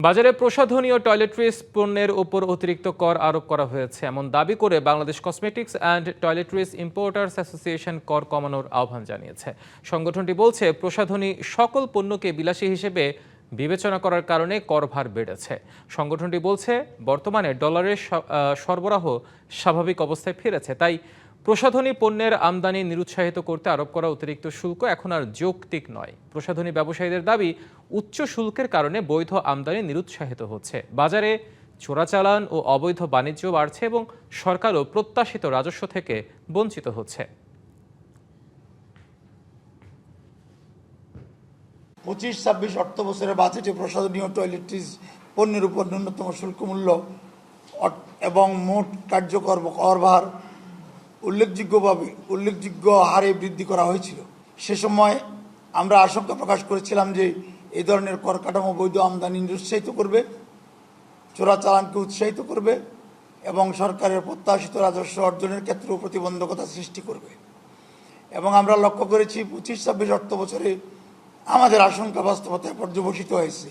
বাজারে প্রসাধনী ও টয়লেট্রিজ পণ্যের উপর অতিরিক্ত কর আরোপ করা হয়েছে এমন দাবি করে Bangladesh cosmetics and toiletries importers association কর কমানোর আহ্বান জানিয়েছে। সংগঠনটি বলছে, প্রসাধনী সকল পণ্যকে বিলাসী হিসেবে বিবেচনা করার কারণে করভার বেড়েছে। সংগঠনটি বলছে, বর্তমানে ডলারের সরবরাহ স্বাভাবিক অবস্থায় ফিরেছে, তাই প্রসাধনী পণ্যের আমদানি নিরুৎসাহিত করতে আরোপ করা অতিরিক্ত শুল্ক এখন আর যৌক্তিক নয়। প্রসাধনী ব্যবসায়ীদের দাবি, উচ্চ শুল্কের কারণে বৈধ আমদানি নিরুৎসাহিত হচ্ছে, বাজারে চোরাচালান ও অবৈধ বাণিজ্য বাড়ছে এবং সরকারও প্রত্যাশিত রাজস্ব থেকে বঞ্চিত হচ্ছে। 25-26 অর্থ বছরের বাজেটে প্রসাধনী ও টয়লেট্রিজ পণ্যের উপর ন্যূনতম শুল্ক মূল্য এবং মোট কার্যকর করভার উল্লেখযোগ্য হারে বৃদ্ধি করা হয়েছিল। সে সময় আমরা আশঙ্কা প্রকাশ করেছিলাম যে এই ধরনের কর কাঠামো বৈধ আমদানি নিরুৎসাহিত করবে, চোরাচালানকে উৎসাহিত করবে এবং সরকারের প্রত্যাশিত রাজস্ব অর্জনের ক্ষেত্রেও প্রতিবন্ধকতা সৃষ্টি করবে। এবং আমরা লক্ষ্য করেছি 25-26 অর্থ বছরে আমাদের আশঙ্কা বাস্তবতায় পর্যবসিত হয়েছে।